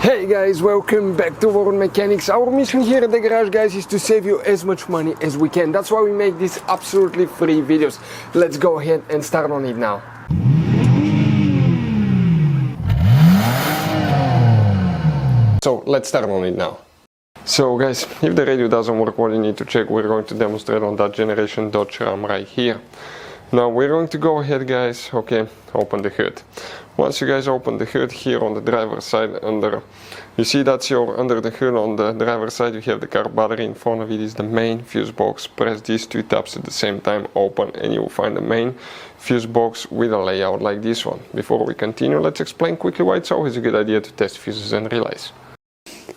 Hey guys, welcome back to World Mechanics. Our mission here at the garage, guys, is to save you as much money as we can. That's why we make these absolutely free videos. Let's go ahead and start on it now. So let's start on it now. So guys, if the radio doesn't work, what you need to check, we're going to demonstrate on that generation Dodge Ram right here. Now we're going to go ahead, guys, okay, open the hood. Once you guys open the hood, here on the driver's side, you see that's your under the hood. On the driver's side you have the car battery. In front of it is the main fuse box. Press these two tabs at the same time, open, and you will find the main fuse box with a layout like this one. Before we continue, let's explain quickly why it's always a good idea to test fuses and relays.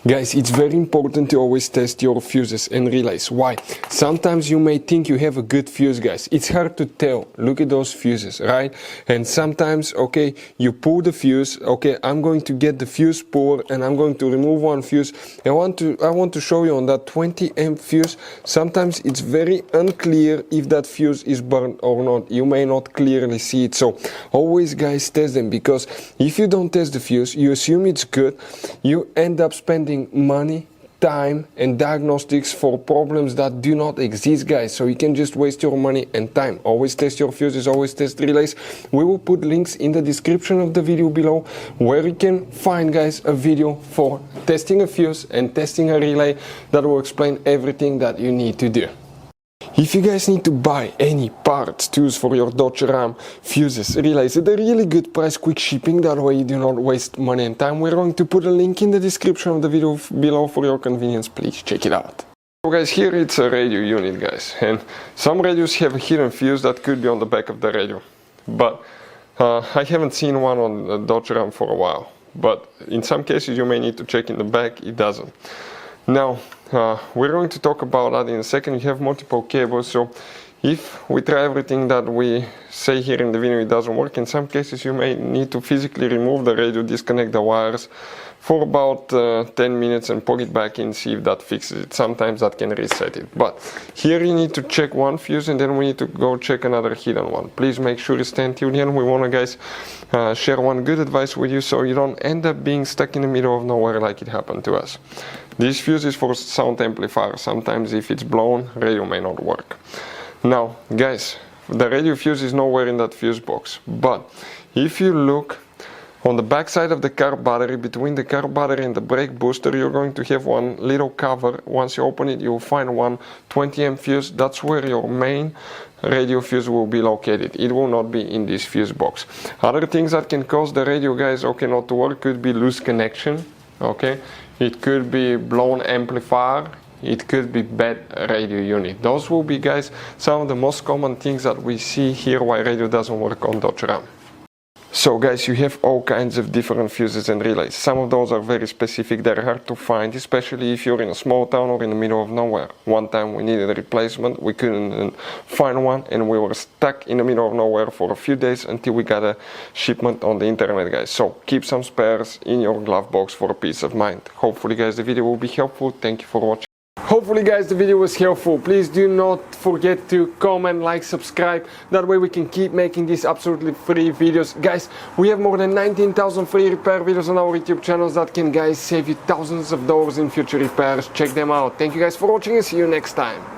Guys, it's very important to always test your fuses and relays. Why? Sometimes you may think you have a good fuse, guys. It's hard to tell. Look at those fuses, right? And sometimes, okay, you pull the fuse. Okay, I'm going to get the fuse puller and I'm going to remove one fuse. I want to show you on that 20 amp fuse. Sometimes it's very unclear if that fuse is burned or not. You may not clearly see it. So always, guys, test them, because if you don't test the fuse, you assume it's good. You end up spending money, time and diagnostics for problems that do not exist, guys. So you can just waste your money and time. Always test your fuses, always test relays. We will put links in the description of the video below where you can find, guys, a video for testing a fuse and testing a relay that will explain everything that you need to do. If you guys need to buy any parts, tools for your Dodge Ram, fuses, relays at a really good price, quick shipping, that way you do not waste money and time, we're going to put a link in the description of the video below for your convenience. Please check it out. So guys, here it's a radio unit, guys, and some radios have a hidden fuse that could be on the back of the radio, but I haven't seen one on the Dodge Ram for a while, but in some cases you may need to check in the back. It doesn't. Now, we're going to talk about that in a second. You have multiple cables, so if we try everything that we say here in the video, it doesn't work. In some cases you may need to physically remove the radio, disconnect the wires for about 10 minutes and plug it back in, see if that fixes it. Sometimes that can reset it. But here you need to check one fuse and then we need to go check another hidden one. Please make sure you stay until the end. We want to, guys, share one good advice with you so you don't end up being stuck in the middle of nowhere like it happened to us. This fuse is for sound amplifier. Sometimes if it's blown, radio may not work. Now, guys, the radio fuse is nowhere in that fuse box, but if you look on the back side of the car battery, between the car battery and the brake booster, you're going to have one little cover. Once you open it, you'll find one 20 amp fuse. That's where your main radio fuse will be located. It will not be in this fuse box. Other things that can cause the radio, guys, okay, not to work could be loose connection, okay? It could be blown amplifier. It could be bad radio unit. Those will be, guys, some of the most common things that we see here why radio doesn't work on Dodge Ram. So guys, you have all kinds of different fuses and relays. Some of those are very specific, they're hard to find, especially if you're in a small town or in the middle of nowhere. One time we needed a replacement, we couldn't find one, and we were stuck in the middle of nowhere for a few days until we got a shipment on the internet, guys. So keep some spares in your glove box for peace of mind. Hopefully, guys, the video will be helpful. Thank you for watching. Hopefully, guys, the video was helpful. Please do not forget to comment, like, subscribe. That way we can keep making these absolutely free videos. Guys, we have more than 19,000 free repair videos on our YouTube channels that can, guys, save you thousands of dollars in future repairs. Check them out. Thank you guys for watching and see you next time.